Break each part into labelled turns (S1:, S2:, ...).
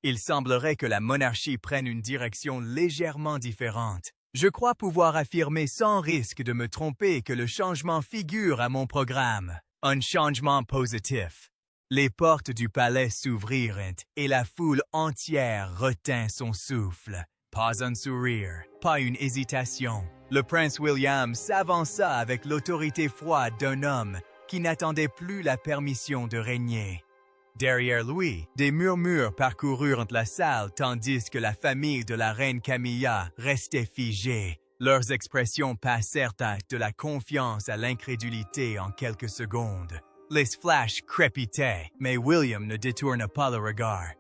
S1: Il semblerait que la monarchie prenne une direction légèrement différente. Je crois pouvoir affirmer sans risque de me tromper que le changement figure à mon programme. Un changement positif. Les portes du palais s'ouvrirent et la foule entière retint son souffle. Pas un sourire, pas une hésitation. Le prince William s'avança avec l'autorité froide d'un homme qui n'attendait plus la permission de régner. Derrière lui, des murmures parcoururent la salle tandis que la famille de la reine Camilla restait figée. Leurs expressions passèrent de la confiance à l'incrédulité en quelques secondes. Les flashs crépitaient, mais William ne détourna pas le regard.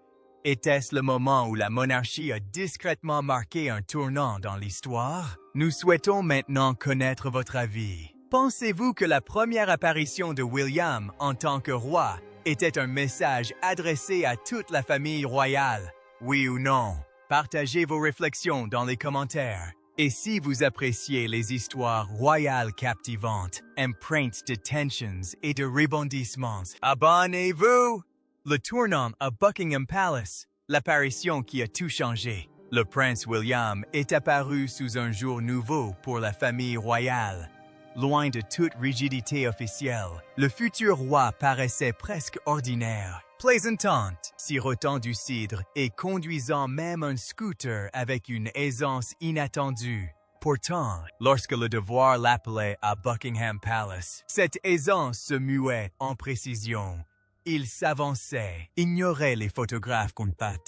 S1: Était-ce le moment où la monarchie a discrètement marqué un tournant dans l'histoire? Nous souhaitons maintenant connaître votre avis. Pensez-vous que la première apparition de William en tant que roi était un message adressé à toute la famille royale? Oui ou non? Partagez vos réflexions dans les commentaires. Et si vous appréciez les histoires royales captivantes, empreintes de tensions et de rebondissements, abonnez-vous! Le tournant à Buckingham Palace, l'apparition qui a tout changé. Le prince William est apparu sous un jour nouveau pour la famille royale. Loin de toute rigidité officielle, le futur roi paraissait presque ordinaire, plaisantant, sirotant du cidre et conduisant même un scooter avec une aisance inattendue. Pourtant, lorsque le devoir l'appelait à Buckingham Palace, cette aisance se muait en précision. Il s'avançait, ignorait les photographes comptables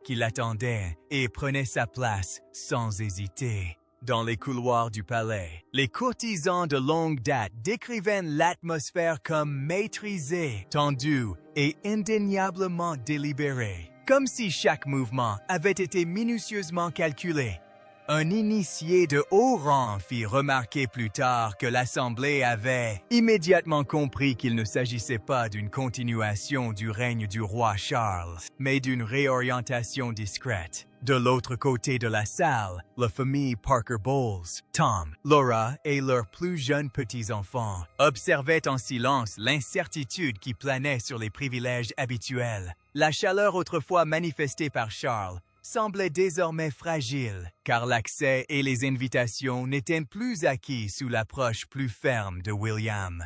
S1: qui l'attendaient et prenait sa place sans hésiter. Dans les couloirs du palais, les courtisans de longue date décrivaient l'atmosphère comme maîtrisée, tendue et indéniablement délibérée, comme si chaque mouvement avait été minutieusement calculé. Un initié de haut rang fit remarquer plus tard que l'Assemblée avait immédiatement compris qu'il ne s'agissait pas d'une continuation du règne du roi Charles, mais d'une réorientation discrète. De l'autre côté de la salle, la famille Parker Bowles, Tom, Laura et leurs plus jeunes petits-enfants observaient en silence l'incertitude qui planait sur les privilèges habituels. La chaleur autrefois manifestée par Charles semblait désormais fragile, car l'accès et les invitations n'étaient plus acquis sous l'approche plus ferme de William.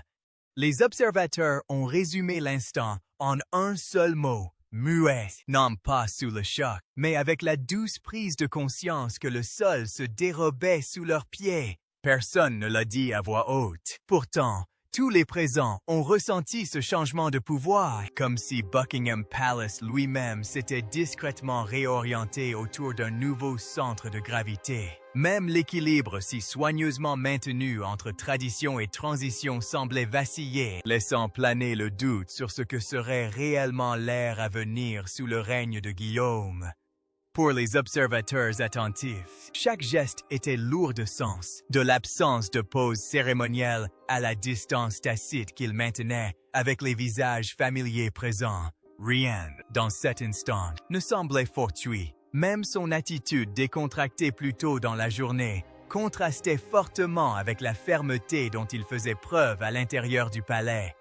S1: Les observateurs ont résumé l'instant en un seul mot: muet, non pas sous le choc, mais avec la douce prise de conscience que le sol se dérobait sous leurs pieds. Personne ne l'a dit à voix haute. Pourtant, tous les présents ont ressenti ce changement de pouvoir, comme si Buckingham Palace lui-même s'était discrètement réorienté autour d'un nouveau centre de gravité. Même l'équilibre si soigneusement maintenu entre tradition et transition semblait vaciller, laissant planer le doute sur ce que serait réellement l'ère à venir sous le règne de Guillaume. Pour les observateurs attentifs, chaque geste était lourd de sens, de l'absence de pose cérémonielle à la distance tacite qu'il maintenait avec les visages familiers présents. Rien, dans cet instant, ne semblait fortuit. Même son attitude décontractée plus tôt dans la journée contrastait fortement avec la fermeté dont il faisait preuve à l'intérieur du palais.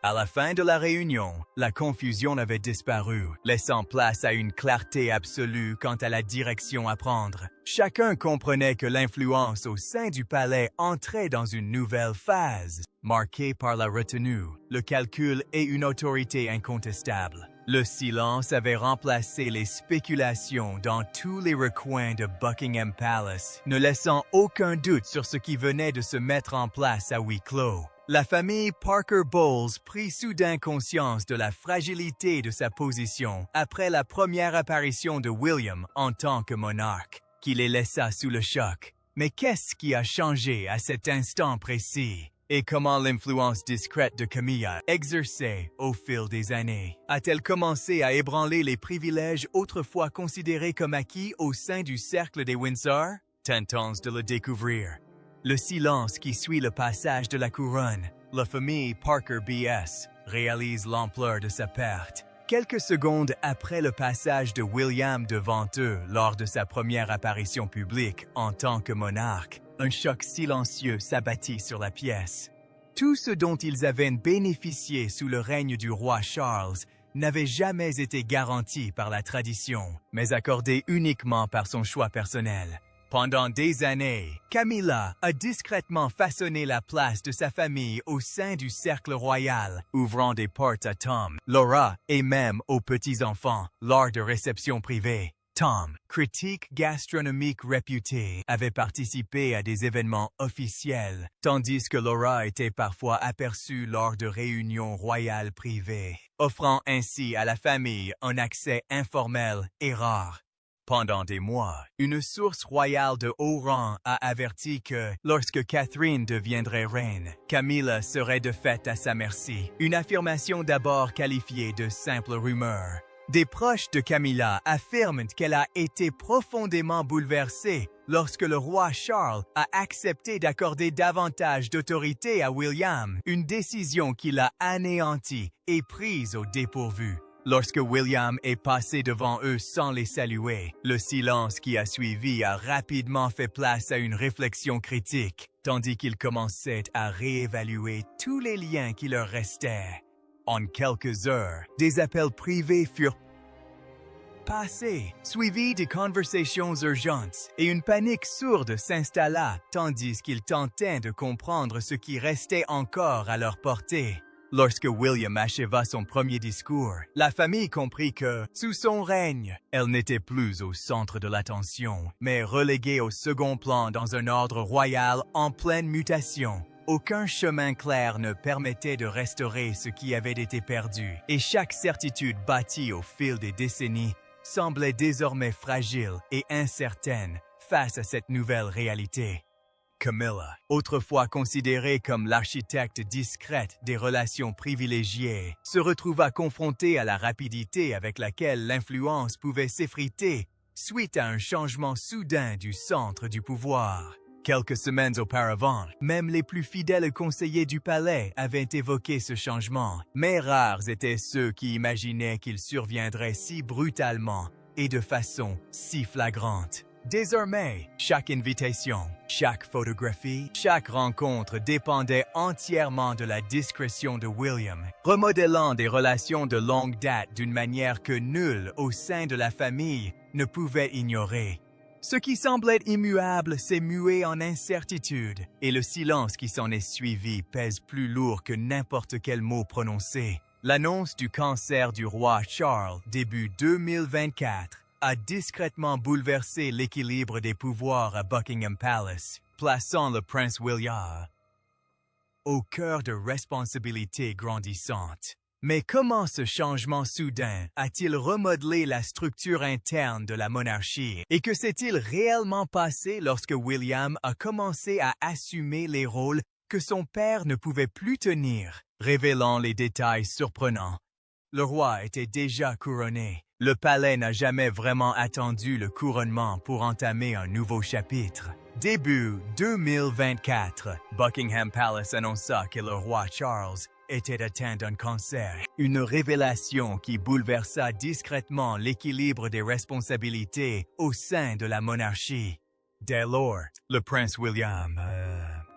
S1: À la fin de la réunion, la confusion avait disparu, laissant place à une clarté absolue quant à la direction à prendre. Chacun comprenait que l'influence au sein du palais entrait dans une nouvelle phase, marquée par la retenue, le calcul et une autorité incontestable. Le silence avait remplacé les spéculations dans tous les recoins de Buckingham Palace, ne laissant aucun doute sur ce qui venait de se mettre en place à huis clos. La famille Parker Bowles prit soudain conscience de la fragilité de sa position après la première apparition de William en tant que monarque, qui les laissa sous le choc. Mais qu'est-ce qui a changé à cet instant précis? Et comment l'influence discrète de Camilla, exercée au fil des années, a-t-elle commencé à ébranler les privilèges autrefois considérés comme acquis au sein du cercle des Windsor? Tentons de le découvrir. Le silence qui suit le passage de la couronne, la famille Parker BS, réalise l'ampleur de sa perte. Quelques secondes après le passage de William devant eux lors de sa première apparition publique en tant que monarque, un choc silencieux s'abattit sur la pièce. Tout ce dont ils avaient bénéficié sous le règne du roi Charles n'avait jamais été garantie par la tradition, mais accordée uniquement par son choix personnel. Pendant des années, Camilla a discrètement façonné la place de sa famille au sein du cercle royal, ouvrant des portes à Tom, Laura et même aux petits-enfants lors de réceptions privées. Tom, critique gastronomique réputé, avait participé à des événements officiels, tandis que Laura était parfois aperçue lors de réunions royales privées, offrant ainsi à la famille un accès informel et rare. Pendant des mois, une source royale de haut rang a averti que, lorsque Catherine deviendrait reine, Camilla serait de fait à sa merci. Une affirmation d'abord qualifiée de simple rumeur. Des proches de Camilla affirment qu'elle a été profondément bouleversée lorsque le roi Charles a accepté d'accorder davantage d'autorité à William, une décision qui l'a anéanti et prise au dépourvu. Lorsque William est passé devant eux sans les saluer, le silence qui a suivi a rapidement fait place à une réflexion critique, tandis qu'ils commençaient à réévaluer tous les liens qui leur restaient. En quelques heures, des appels privés furent passés, suivis de conversations urgentes, et une panique sourde s'installa, tandis qu'ils tentaient de comprendre ce qui restait encore à leur portée. Lorsque William acheva son premier discours, la famille comprit que, sous son règne, elle n'était plus au centre de l'attention, mais reléguée au second plan dans un ordre royal en pleine mutation. Aucun chemin clair ne permettait de restaurer ce qui avait été perdu, et chaque certitude bâtie au fil des décennies semblait désormais fragile et incertaine face à cette nouvelle réalité. Camilla, autrefois considérée comme l'architecte discrète des relations privilégiées, se retrouva confrontée à la rapidité avec laquelle l'influence pouvait s'effriter suite à un changement soudain du centre du pouvoir. Quelques semaines auparavant, même les plus fidèles conseillers du palais avaient évoqué ce changement, mais rares étaient ceux qui imaginaient qu'il surviendrait si brutalement et de façon si flagrante. Désormais, chaque invitation, chaque photographie, chaque rencontre dépendait entièrement de la discrétion de William, remodelant des relations de longue date d'une manière que nul au sein de la famille ne pouvait ignorer. Ce qui semblait immuable s'est mué en incertitude, et le silence qui s'en est suivi pèse plus lourd que n'importe quel mot prononcé. L'annonce du cancer du roi Charles, début 2024, a discrètement bouleversé l'équilibre des pouvoirs à Buckingham Palace, plaçant le prince William au cœur de responsabilités grandissantes. Mais comment ce changement soudain a-t-il remodelé la structure interne de la monarchie et que s'est-il réellement passé lorsque William a commencé à assumer les rôles que son père ne pouvait plus tenir, révélant les détails surprenants? Le roi était déjà couronné. Le palais n'a jamais vraiment attendu le couronnement pour entamer un nouveau chapitre. Début 2024, Buckingham Palace annonça que le roi Charles était atteint d'un cancer. Une révélation qui bouleversa discrètement l'équilibre des responsabilités au sein de la monarchie. Dès lors, le prince William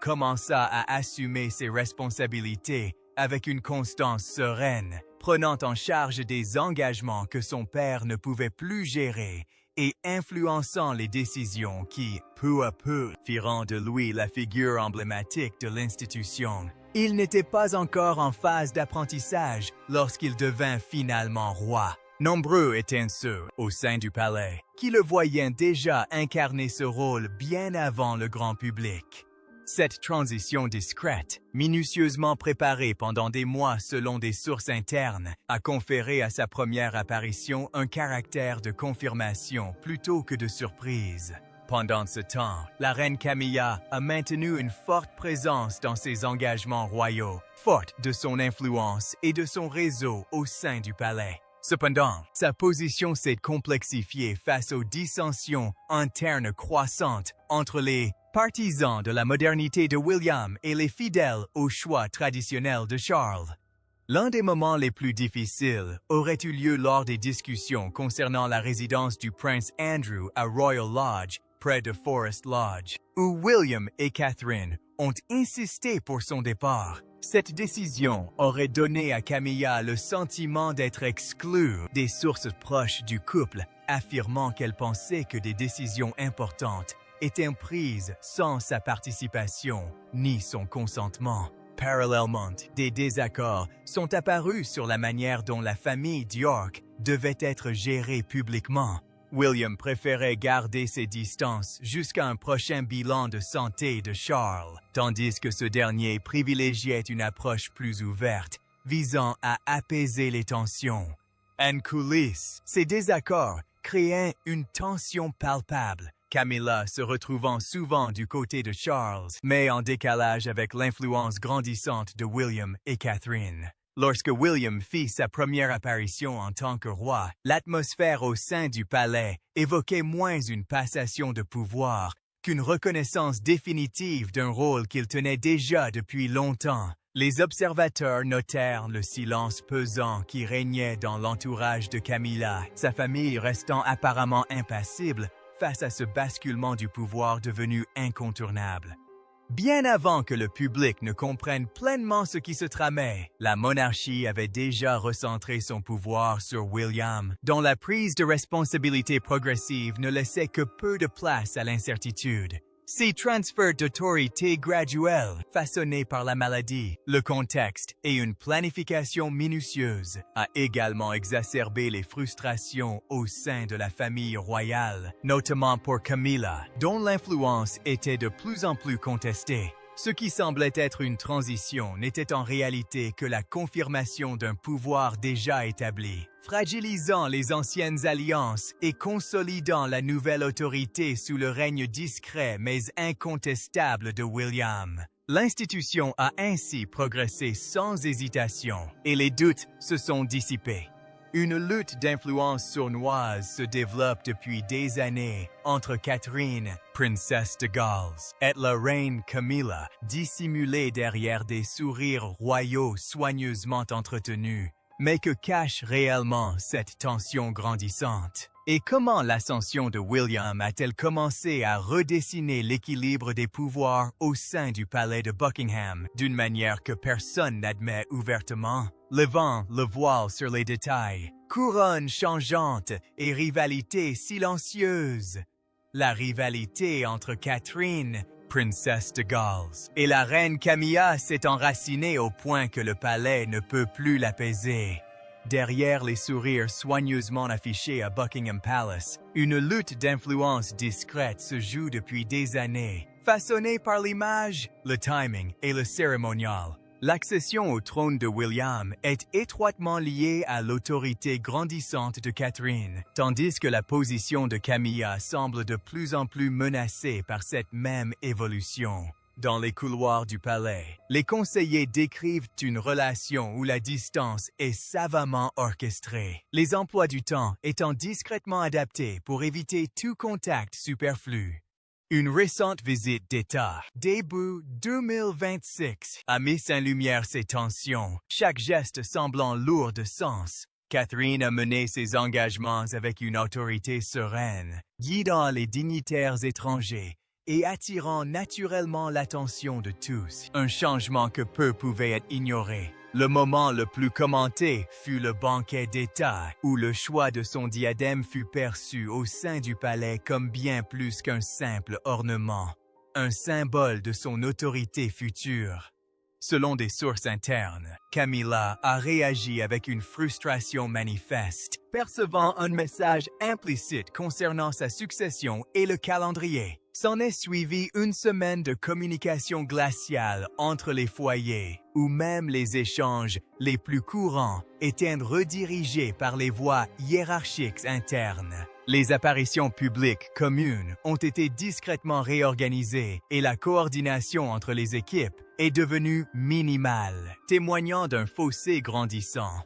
S1: commença à assumer ses responsabilités avec une constance sereine, prenant en charge des engagements que son père ne pouvait plus gérer et influençant les décisions qui, peu à peu, firent de lui la figure emblématique de l'institution. Il n'était pas encore en phase d'apprentissage lorsqu'il devint finalement roi. Nombreux étaient ceux, au sein du palais, qui le voyaient déjà incarner ce rôle bien avant le grand public. Cette transition discrète, minutieusement préparée pendant des mois selon des sources internes, a conféré à sa première apparition un caractère de confirmation plutôt que de surprise. Pendant ce temps, la reine Camilla a maintenu une forte présence dans ses engagements royaux, forte de son influence et de son réseau au sein du palais. Cependant, sa position s'est complexifiée face aux dissensions internes croissantes entre les partisans de la modernité de William et les fidèles au choix traditionnel de Charles. L'un des moments les plus difficiles aurait eu lieu lors des discussions concernant la résidence du prince Andrew à Royal Lodge, près de Forest Lodge, où William et Catherine ont insisté pour son départ. Cette décision aurait donné à Camilla le sentiment d'être exclue des sources proches du couple, affirmant qu'elle pensait que des décisions importantes étaient prises sans sa participation ni son consentement. Parallèlement, des désaccords sont apparus sur la manière dont la famille d'York devait être gérée publiquement. William préférait garder ses distances jusqu'à un prochain bilan de santé de Charles, tandis que ce dernier privilégiait une approche plus ouverte, visant à apaiser les tensions. En coulisses, ces désaccords créaient une tension palpable, Camilla se retrouvant souvent du côté de Charles, mais en décalage avec l'influence grandissante de William et Catherine. Lorsque William fit sa première apparition en tant que roi, l'atmosphère au sein du palais évoquait moins une passation de pouvoir qu'une reconnaissance définitive d'un rôle qu'il tenait déjà depuis longtemps. Les observateurs notèrent le silence pesant qui régnait dans l'entourage de Camilla, sa famille restant apparemment impassible face à ce basculement du pouvoir devenu incontournable. Bien avant que le public ne comprenne pleinement ce qui se tramait, la monarchie avait déjà recentré son pouvoir sur William, dont la prise de responsabilité progressive ne laissait que peu de place à l'incertitude. Ces transferts d'autorité graduels, façonnés par la maladie, le contexte et une planification minutieuse, a également exacerbé les frustrations au sein de la famille royale, notamment pour Camilla, dont l'influence était de plus en plus contestée. Ce qui semblait être une transition n'était en réalité que la confirmation d'un pouvoir déjà établi, fragilisant les anciennes alliances et consolidant la nouvelle autorité sous le règne discret mais incontestable de William. L'institution a ainsi progressé sans hésitation et les doutes se sont dissipés. Une lutte d'influence sournoise se développe depuis des années entre Catherine, princesse de Galles, et la reine Camilla, dissimulée derrière des sourires royaux soigneusement entretenus. Mais que cache réellement cette tension grandissante? Et comment l'ascension de William a-t-elle commencé à redessiner l'équilibre des pouvoirs au sein du palais de Buckingham d'une manière que personne n'admet ouvertement? Levant le voile sur les détails, couronne changeante et rivalité silencieuse. La rivalité entre Catherine, princesse de Galles, et la reine Camilla s'est enracinée au point que le palais ne peut plus l'apaiser. Derrière les sourires soigneusement affichés à Buckingham Palace, une lutte d'influence discrète se joue depuis des années, façonnée par l'image, le timing et le cérémonial. L'accession au trône de William est étroitement liée à l'autorité grandissante de Catherine, tandis que la position de Camilla semble de plus en plus menacée par cette même évolution. Dans les couloirs du palais, les conseillers décrivent une relation où la distance est savamment orchestrée, les emplois du temps étant discrètement adaptés pour éviter tout contact superflu. Une récente visite d'État, début 2026, a mis en lumière ces tensions, chaque geste semblant lourd de sens. Catherine a mené ses engagements avec une autorité sereine, guidant les dignitaires étrangers et attirant naturellement l'attention de tous, un changement que peu pouvaient être ignoré. Le moment le plus commenté fut le banquet d'État, où le choix de son diadème fut perçu au sein du palais comme bien plus qu'un simple ornement, un symbole de son autorité future. Selon des sources internes, Camilla a réagi avec une frustration manifeste, percevant un message implicite concernant sa succession et le calendrier. S'en est suivi une semaine de communication glaciale entre les foyers, où même les échanges les plus courants étaient redirigés par les voies hiérarchiques internes. Les apparitions publiques communes ont été discrètement réorganisées et la coordination entre les équipes est devenue minimale, témoignant d'un fossé grandissant.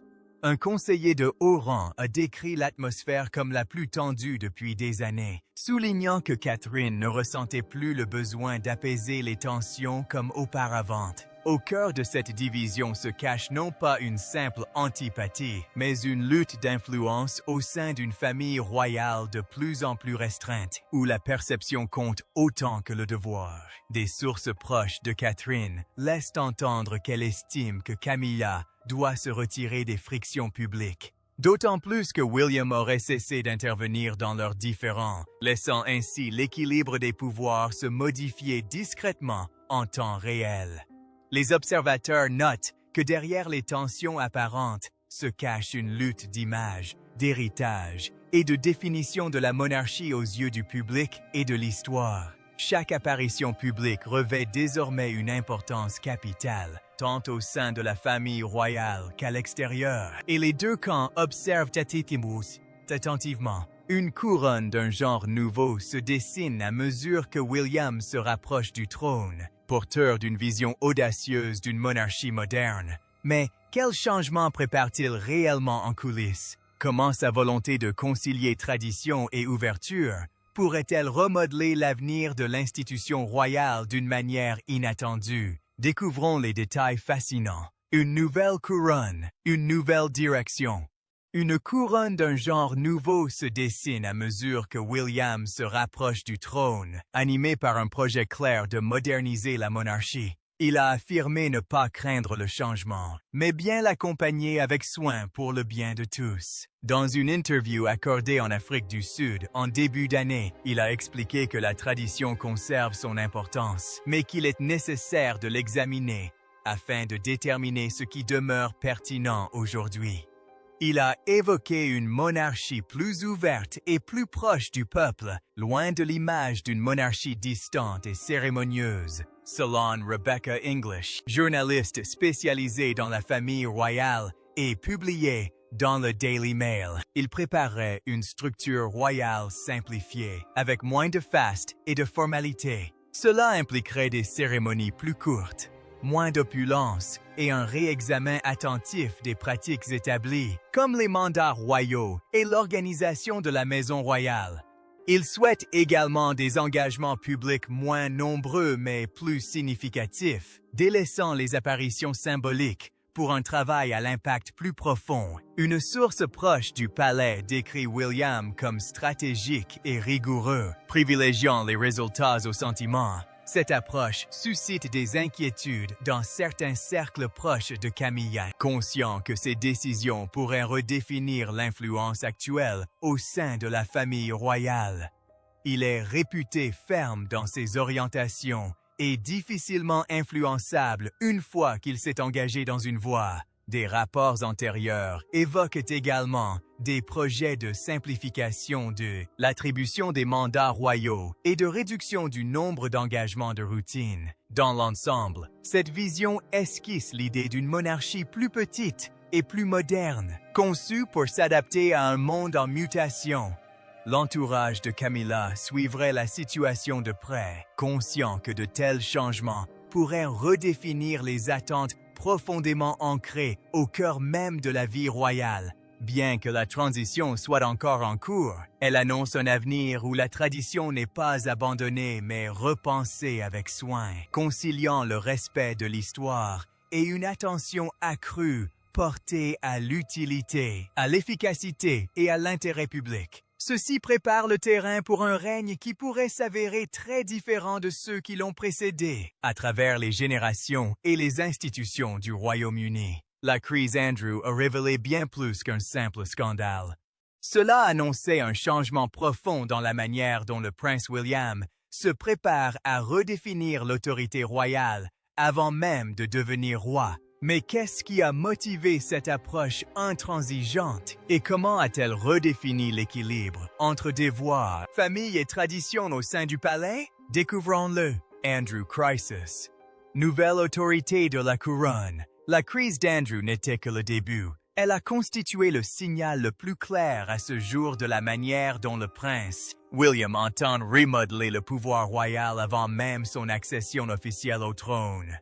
S1: Un conseiller de haut rang a décrit l'atmosphère comme la plus tendue depuis des années, soulignant que Catherine ne ressentait plus le besoin d'apaiser les tensions comme auparavant. Au cœur de cette division se cache non pas une simple antipathie, mais une lutte d'influence au sein d'une famille royale de plus en plus restreinte, où la perception compte autant que le devoir. Des sources proches de Catherine laissent entendre qu'elle estime que Camilla doit se retirer des frictions publiques. D'autant plus que William aurait cessé d'intervenir dans leurs différends, laissant ainsi l'équilibre des pouvoirs se modifier discrètement en temps réel. Les observateurs notent que derrière les tensions apparentes se cache une lutte d'image, d'héritage et de définition de la monarchie aux yeux du public et de l'histoire. Chaque apparition publique revêt désormais une importance capitale, tant au sein de la famille royale qu'à l'extérieur, et les deux camps observent attentivement. Une couronne d'un genre nouveau se dessine à mesure que William se rapproche du trône, porteur d'une vision audacieuse d'une monarchie moderne. Mais quel changement prépare-t-il réellement en coulisses? Comment sa volonté de concilier tradition et ouverture pourrait-elle remodeler l'avenir de l'institution royale d'une manière inattendue? Découvrons les détails fascinants. Une nouvelle couronne, une nouvelle direction. Une couronne d'un genre nouveau se dessine à mesure que William se rapproche du trône, animé par un projet clair de moderniser la monarchie. Il a affirmé ne pas craindre le changement, mais bien l'accompagner avec soin pour le bien de tous. Dans une interview accordée en Afrique du Sud en début d'année, il a expliqué que la tradition conserve son importance, mais qu'il est nécessaire de l'examiner afin de déterminer ce qui demeure pertinent aujourd'hui. Il a évoqué une monarchie plus ouverte et plus proche du peuple, loin de l'image d'une monarchie distante et cérémonieuse. Selon Rebecca English, journaliste spécialisée dans la famille royale et publiée dans le Daily Mail, il préparait une structure royale simplifiée, avec moins de fastes et de formalités. Cela impliquerait des cérémonies plus courtes, moins d'opulence et un réexamen attentif des pratiques établies, comme les mandats royaux et l'organisation de la maison royale. Il souhaite également des engagements publics moins nombreux mais plus significatifs, délaissant les apparitions symboliques pour un travail à l'impact plus profond. Une source proche du palais décrit William comme stratégique et rigoureux, privilégiant les résultats au sentiment. Cette approche suscite des inquiétudes dans certains cercles proches de Camilla, conscient que ces décisions pourraient redéfinir l'influence actuelle au sein de la famille royale. Il est réputé ferme dans ses orientations et difficilement influençable une fois qu'il s'est engagé dans une voie. Des rapports antérieurs évoquent également des projets de simplification de l'attribution des mandats royaux et de réduction du nombre d'engagements de routine. Dans l'ensemble, cette vision esquisse l'idée d'une monarchie plus petite et plus moderne, conçue pour s'adapter à un monde en mutation. L'entourage de Camilla suivrait la situation de près, conscient que de tels changements pourraient redéfinir les attentes profondément ancrée au cœur même de la vie royale. Bien que la transition soit encore en cours, elle annonce un avenir où la tradition n'est pas abandonnée mais repensée avec soin, conciliant le respect de l'histoire et une attention accrue portée à l'utilité, à l'efficacité et à l'intérêt public. Ceci prépare le terrain pour un règne qui pourrait s'avérer très différent de ceux qui l'ont précédé à travers les générations et les institutions du Royaume-Uni. La crise Andrew a révélé bien plus qu'un simple scandale. Cela annonçait un changement profond dans la manière dont le prince William se prépare à redéfinir l'autorité royale avant même de devenir roi. Mais qu'est-ce qui a motivé cette approche intransigeante et comment a-t-elle redéfini l'équilibre entre devoirs, famille et tradition au sein du palais? Découvrons-le. Andrew Crisis. Nouvelle autorité de la couronne. La crise d'Andrew n'était que le début. Elle a constitué le signal le plus clair à ce jour de la manière dont le prince William entend remodeler le pouvoir royal avant même son accession officielle au trône.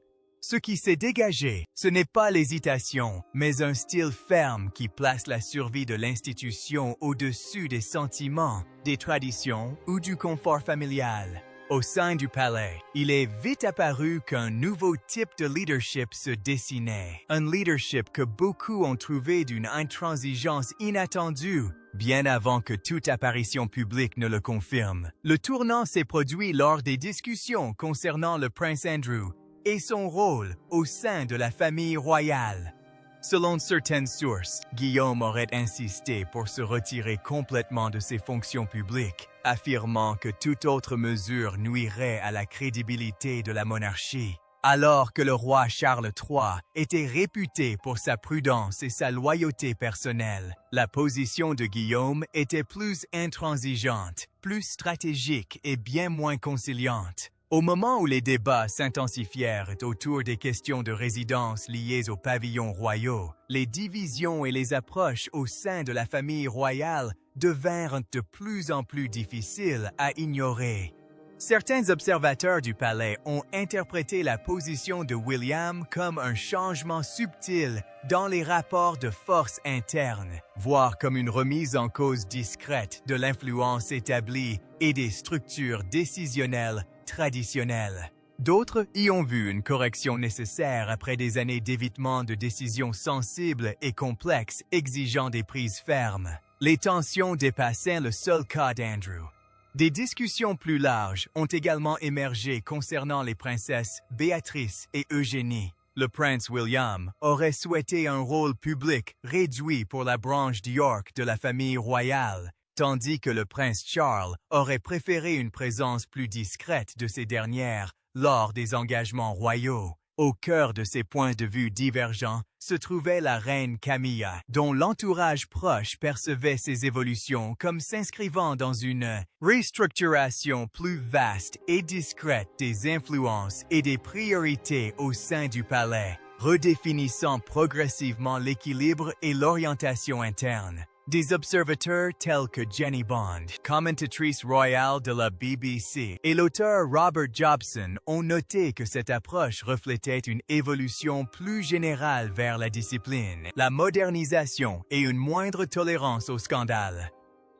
S1: Ce qui s'est dégagé, ce n'est pas l'hésitation, mais un style ferme qui place la survie de l'institution au-dessus des sentiments, des traditions ou du confort familial. Au sein du palais, il est vite apparu qu'un nouveau type de leadership se dessinait. Un leadership que beaucoup ont trouvé d'une intransigeance inattendue, bien avant que toute apparition publique ne le confirme. Le tournant s'est produit lors des discussions concernant le prince Andrew et son rôle au sein de la famille royale. Selon certaines sources, Guillaume aurait insisté pour se retirer complètement de ses fonctions publiques, affirmant que toute autre mesure nuirait à la crédibilité de la monarchie. Alors que le roi Charles III était réputé pour sa prudence et sa loyauté personnelle, la position de Guillaume était plus intransigeante, plus stratégique et bien moins conciliante. Au moment où les débats s'intensifièrent autour des questions de résidence liées aux pavillons royaux, les divisions et les approches au sein de la famille royale devinrent de plus en plus difficiles à ignorer. Certains observateurs du palais ont interprété la position de William comme un changement subtil dans les rapports de force internes, voire comme une remise en cause discrète de l'influence établie et des structures décisionnelles traditionnelles. D'autres y ont vu une correction nécessaire après des années d'évitement de décisions sensibles et complexes exigeant des prises fermes. Les tensions dépassaient le seul cas d'Andrew. Des discussions plus larges ont également émergé concernant les princesses Béatrice et Eugénie. Le prince William aurait souhaité un rôle public réduit pour la branche d'York de la famille royale, tandis que le prince Charles aurait préféré une présence plus discrète de ces dernières lors des engagements royaux. Au cœur de ces points de vue divergents se trouvait la reine Camilla, dont l'entourage proche percevait ces évolutions comme s'inscrivant dans une restructuration plus vaste et discrète des influences et des priorités au sein du palais, redéfinissant progressivement l'équilibre et l'orientation interne. Des observateurs tels que Jenny Bond, commentatrice royale de la BBC, et l'auteur Robert Jobson ont noté que cette approche reflétait une évolution plus générale vers la discipline, la modernisation et une moindre tolérance au scandale.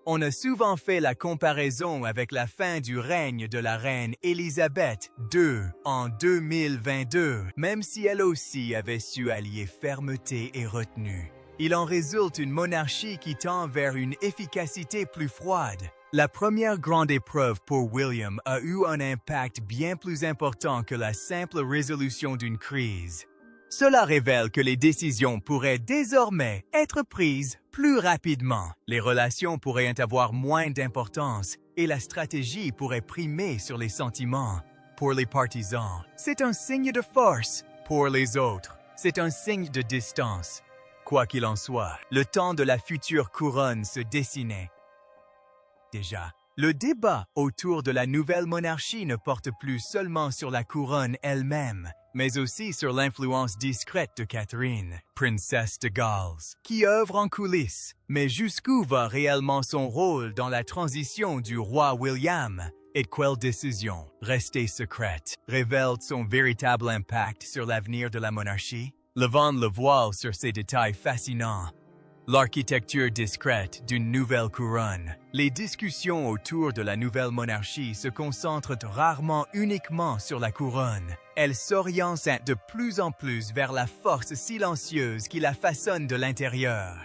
S1: On a souvent fait la comparaison avec la fin du règne de la reine Élisabeth II en 2022, même si elle aussi avait su allier fermeté et retenue. Il en résulte une monarchie qui tend vers une efficacité plus froide. La première grande épreuve pour William a eu un impact bien plus important que la simple résolution d'une crise. Cela révèle que les décisions pourraient désormais être prises plus rapidement. Les relations pourraient avoir moins d'importance et la stratégie pourrait primer sur les sentiments. Pour les partisans, c'est un signe de force. Pour les autres, c'est un signe de distance. Quoi qu'il en soit, le temps de la future couronne se dessinait. Déjà, le débat autour de la nouvelle monarchie ne porte plus seulement sur la couronne elle-même, mais aussi sur l'influence discrète de Catherine, princesse de Galles, qui œuvre en coulisses. Mais jusqu'où va réellement son rôle dans la transition du roi William? Et quelle décision, restée secrète, révèle son véritable impact sur l'avenir de la monarchie? Levant le voile sur ces détails fascinants. L'architecture discrète d'une nouvelle couronne. Les discussions autour de la nouvelle monarchie se concentrent rarement uniquement sur la couronne. Elles s'orientent de plus en plus vers la force silencieuse qui la façonne de l'intérieur.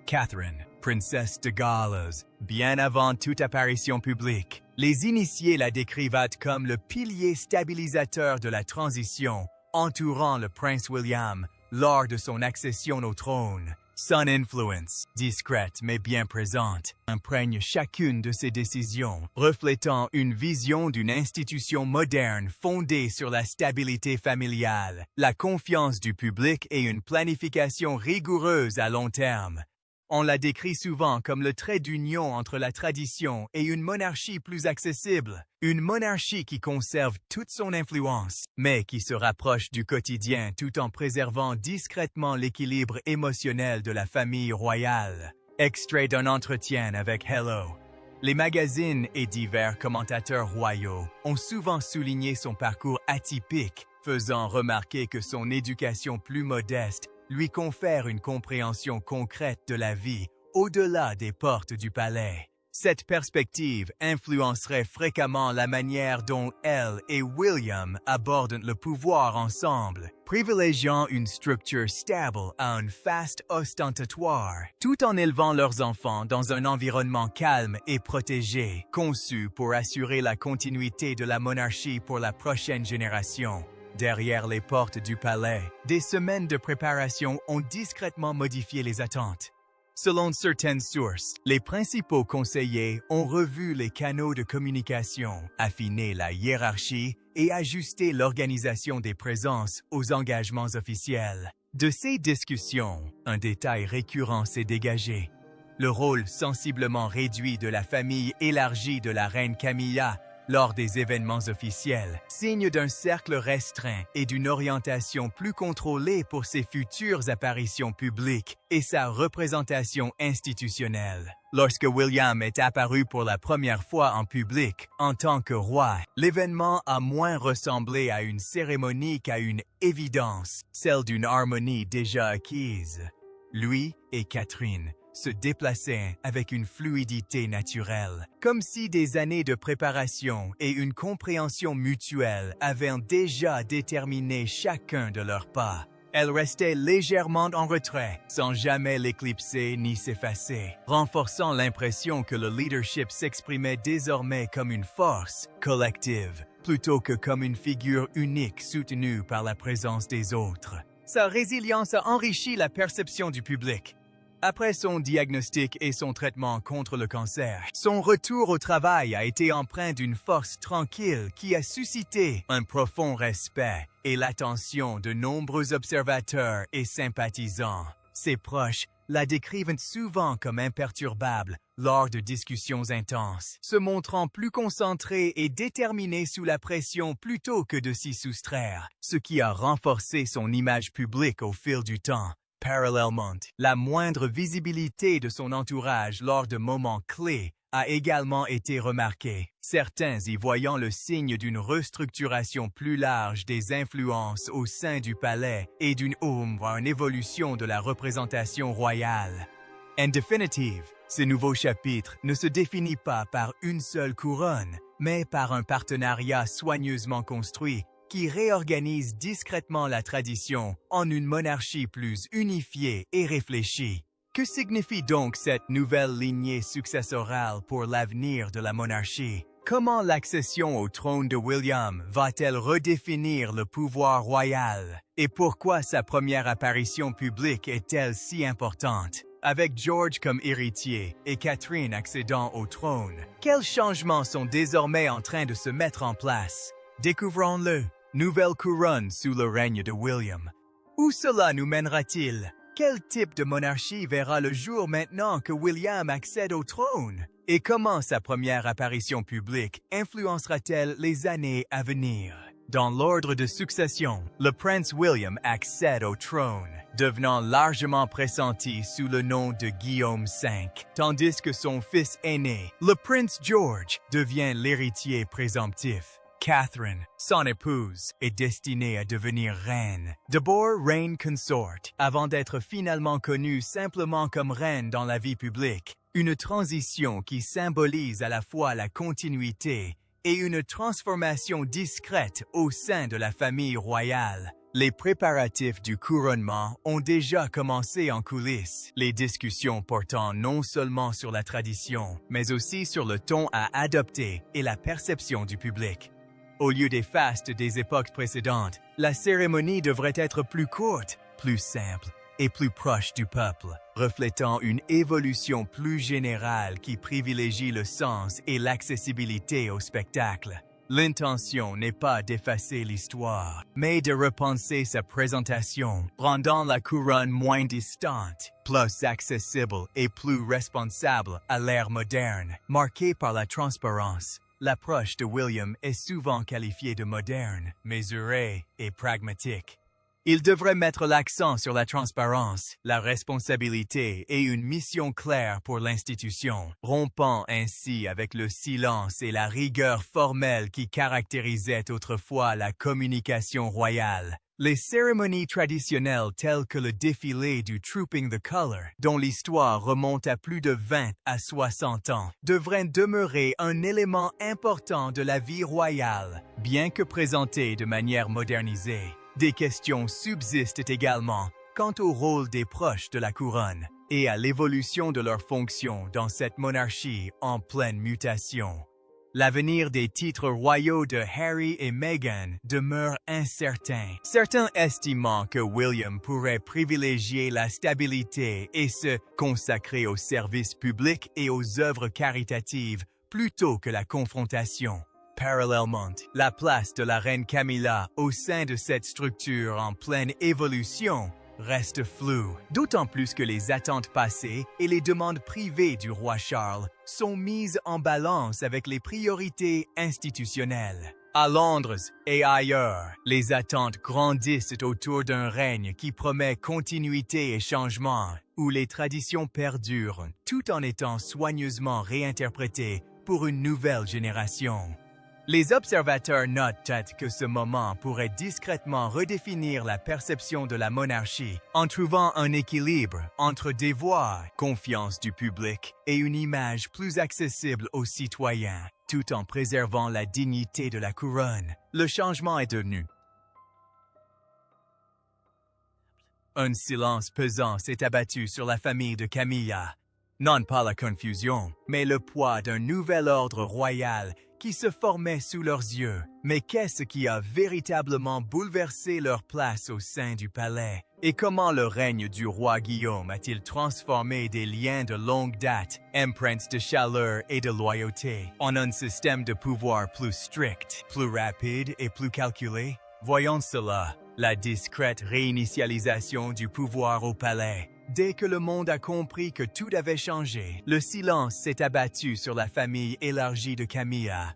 S1: Catherine, princesse de Galles, bien avant toute apparition publique, les initiés la décrivaient comme le pilier stabilisateur de la transition entourant le prince William lors de son accession au trône. Son influence, discrète mais bien présente, imprègne chacune de ses décisions, reflétant une vision d'une institution moderne fondée sur la stabilité familiale, la confiance du public et une planification rigoureuse à long terme. On la décrit souvent comme le trait d'union entre la tradition et une monarchie plus accessible, une monarchie qui conserve toute son influence, mais qui se rapproche du quotidien tout en préservant discrètement l'équilibre émotionnel de la famille royale. Extrait d'un entretien avec Hello. Les magazines et divers commentateurs royaux ont souvent souligné son parcours atypique, faisant remarquer que son éducation plus modeste lui confère une compréhension concrète de la vie au-delà des portes du palais. Cette perspective influencerait fréquemment la manière dont elle et William abordent le pouvoir ensemble, privilégiant une structure stable à un faste ostentatoire, tout en élevant leurs enfants dans un environnement calme et protégé, conçu pour assurer la continuité de la monarchie pour la prochaine génération. Derrière les portes du palais, des semaines de préparation ont discrètement modifié les attentes. Selon certaines sources, les principaux conseillers ont revu les canaux de communication, affiné la hiérarchie et ajusté l'organisation des présences aux engagements officiels. De ces discussions, un détail récurrent s'est dégagé. Le rôle sensiblement réduit de la famille élargie de la reine Camilla lors des événements officiels, signe d'un cercle restreint et d'une orientation plus contrôlée pour ses futures apparitions publiques et sa représentation institutionnelle. Lorsque William est apparu pour la première fois en public en tant que roi, l'événement a moins ressemblé à une cérémonie qu'à une évidence, celle d'une harmonie déjà acquise. Lui et Catherine se déplaçaient avec une fluidité naturelle, comme si des années de préparation et une compréhension mutuelle avaient déjà déterminé chacun de leurs pas. Elle restait légèrement en retrait, sans jamais l'éclipser ni s'effacer, renforçant l'impression que le leadership s'exprimait désormais comme une force collective, plutôt que comme une figure unique soutenue par la présence des autres. Sa résilience a enrichi la perception du public. Après son diagnostic et son traitement contre le cancer, son retour au travail a été empreint d'une force tranquille qui a suscité un profond respect et l'attention de nombreux observateurs et sympathisants. Ses proches la décrivent souvent comme imperturbable lors de discussions intenses, se montrant plus concentré et déterminé sous la pression plutôt que de s'y soustraire, ce qui a renforcé son image publique au fil du temps. Parallèlement, la moindre visibilité de son entourage lors de moments clés a également été remarquée, certains y voyant le signe d'une restructuration plus large des influences au sein du palais et d'une évolution de la représentation royale. En définitive, ce nouveau chapitre ne se définit pas par une seule couronne, mais par un partenariat soigneusement construit qui réorganise discrètement la tradition en une monarchie plus unifiée et réfléchie. Que signifie donc cette nouvelle lignée successorale pour l'avenir de la monarchie? Comment l'accession au trône de William va-t-elle redéfinir le pouvoir royal? Et pourquoi sa première apparition publique est-elle si importante? Avec George comme héritier et Catherine accédant au trône, quels changements sont désormais en train de se mettre en place? Découvrons-le. Nouvelle couronne sous le règne de William. Où cela nous mènera-t-il? Quel type de monarchie verra le jour maintenant que William accède au trône? Et comment sa première apparition publique influencera-t-elle les années à venir? Dans l'ordre de succession, le prince William accède au trône, devenant largement pressenti sous le nom de Guillaume V, tandis que son fils aîné, le prince George, devient l'héritier présomptif. Catherine, son épouse, est destinée à devenir reine. D'abord reine consort, avant d'être finalement connue simplement comme reine dans la vie publique. Une transition qui symbolise à la fois la continuité et une transformation discrète au sein de la famille royale. Les préparatifs du couronnement ont déjà commencé en coulisses, les discussions portant non seulement sur la tradition, mais aussi sur le ton à adopter et la perception du public. Au lieu des fastes des époques précédentes, la cérémonie devrait être plus courte, plus simple et plus proche du peuple, reflétant une évolution plus générale qui privilégie le sens et l'accessibilité au spectacle. L'intention n'est pas d'effacer l'histoire, mais de repenser sa présentation, rendant la couronne moins distante, plus accessible et plus responsable à l'ère moderne, marquée par la transparence. L'approche de William est souvent qualifiée de moderne, mesurée et pragmatique. Il devrait mettre l'accent sur la transparence, la responsabilité et une mission claire pour l'institution, rompant ainsi avec le silence et la rigueur formelle qui caractérisaient autrefois la communication royale. Les cérémonies traditionnelles telles que le défilé du Trooping the Color, dont l'histoire remonte à plus de 20 à 60 ans, devraient demeurer un élément important de la vie royale, bien que présentées de manière modernisée. Des questions subsistent également quant au rôle des proches de la couronne et à l'évolution de leurs fonctions dans cette monarchie en pleine mutation. L'avenir des titres royaux de Harry et Meghan demeure incertain, certains estimant que William pourrait privilégier la stabilité et se consacrer aux services publics et aux œuvres caritatives plutôt que la confrontation. Parallèlement, la place de la reine Camilla au sein de cette structure en pleine évolution reste floue, d'autant plus que les attentes passées et les demandes privées du roi Charles sont mises en balance avec les priorités institutionnelles. À Londres et ailleurs, les attentes grandissent autour d'un règne qui promet continuité et changement, où les traditions perdurent tout en étant soigneusement réinterprétées pour une nouvelle génération. Les observateurs notent que ce moment pourrait discrètement redéfinir la perception de la monarchie en trouvant un équilibre entre des voix, confiance du public et une image plus accessible aux citoyens, tout en préservant la dignité de la couronne. Le changement est devenu. Un silence pesant s'est abattu sur la famille de Camilla. Non pas la confusion, mais le poids d'un nouvel ordre royal qui se formait sous leurs yeux. Mais qu'est-ce qui a véritablement bouleversé leur place au sein du palais? Et comment le règne du roi Guillaume a-t-il transformé des liens de longue date, empreintes de chaleur et de loyauté, en un système de pouvoir plus strict, plus rapide et plus calculé? Voyons cela, la discrète réinitialisation du pouvoir au palais. Dès que le monde a compris que tout avait changé, le silence s'est abattu sur la famille élargie de Camilla.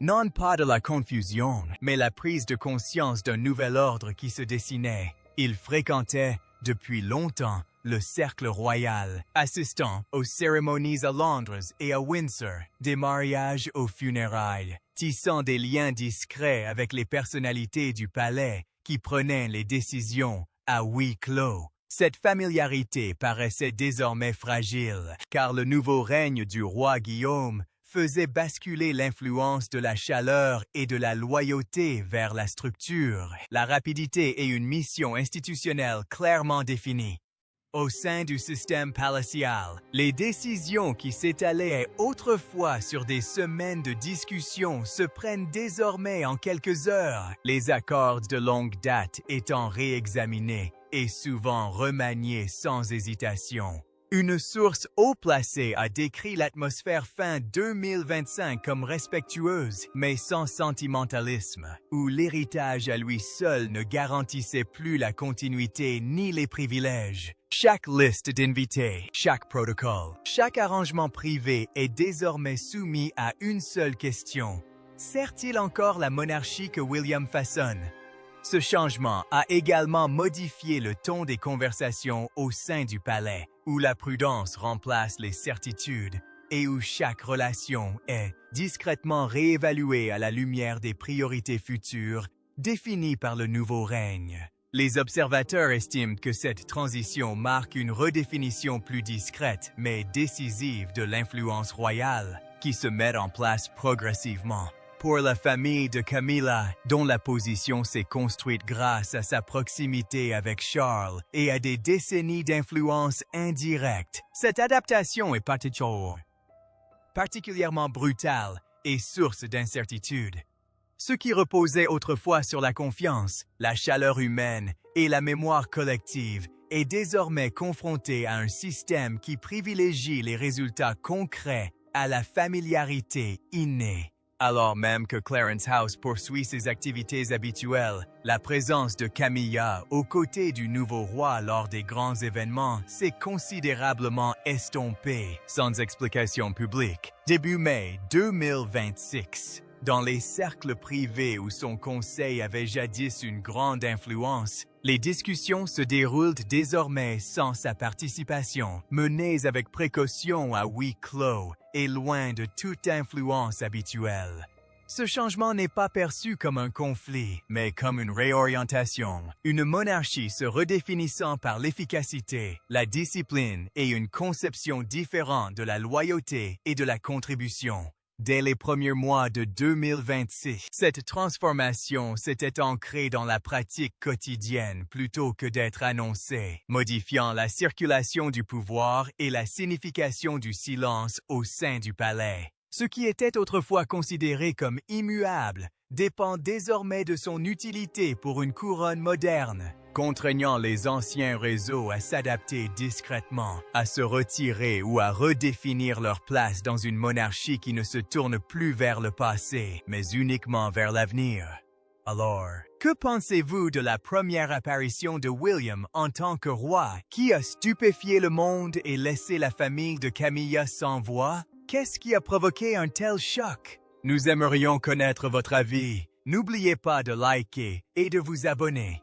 S1: Non pas de la confusion, mais la prise de conscience d'un nouvel ordre qui se dessinait. Il fréquentait, depuis longtemps, le cercle royal, assistant aux cérémonies à Londres et à Windsor, des mariages aux funérailles, tissant des liens discrets avec les personnalités du palais qui prenaient les décisions à huis clos. Cette familiarité paraissait désormais fragile, car le nouveau règne du roi Guillaume faisait basculer l'influence de la chaleur et de la loyauté vers la structure, la rapidité et une mission institutionnelle clairement définie. Au sein du système palatial, les décisions qui s'étalaient autrefois sur des semaines de discussion se prennent désormais en quelques heures, les accords de longue date étant réexaminés et souvent remaniés sans hésitation. Une source haut placée a décrit l'atmosphère fin 2025 comme respectueuse, mais sans sentimentalisme, où l'héritage à lui seul ne garantissait plus la continuité ni les privilèges. Chaque liste d'invités, chaque protocole, chaque arrangement privé est désormais soumis à une seule question. Sert-il encore la monarchie que William façonne? Ce changement a également modifié le ton des conversations au sein du palais, où la prudence remplace les certitudes et où chaque relation est discrètement réévaluée à la lumière des priorités futures définies par le nouveau règne. Les observateurs estiment que cette transition marque une redéfinition plus discrète mais décisive de l'influence royale qui se met en place progressivement. Pour la famille de Camilla, dont la position s'est construite grâce à sa proximité avec Charles et à des décennies d'influence indirecte, cette adaptation est particulièrement brutale et source d'incertitude. Ce qui reposait autrefois sur la confiance, la chaleur humaine et la mémoire collective est désormais confronté à un système qui privilégie les résultats concrets à la familiarité innée. Alors même que Clarence House poursuit ses activités habituelles, la présence de Camilla aux côtés du nouveau roi lors des grands événements s'est considérablement estompée, sans explication publique. Début mai 2026. Dans les cercles privés où son conseil avait jadis une grande influence, les discussions se déroulent désormais sans sa participation, menées avec précaution à huis clos et loin de toute influence habituelle. Ce changement n'est pas perçu comme un conflit, mais comme une réorientation. Une monarchie se redéfinissant par l'efficacité, la discipline et une conception différente de la loyauté et de la contribution. Dès les premiers mois de 2026, cette transformation s'était ancrée dans la pratique quotidienne plutôt que d'être annoncée, modifiant la circulation du pouvoir et la signification du silence au sein du palais. Ce qui était autrefois considéré comme immuable dépend désormais de son utilité pour une couronne moderne, contraignant les anciens réseaux à s'adapter discrètement, à se retirer ou à redéfinir leur place dans une monarchie qui ne se tourne plus vers le passé, mais uniquement vers l'avenir. Alors, que pensez-vous de la première apparition de William en tant que roi qui a stupéfié le monde et laissé la famille de Camilla sans voix? Qu'est-ce qui a provoqué un tel choc? Nous aimerions connaître votre avis. N'oubliez pas de liker et de vous abonner.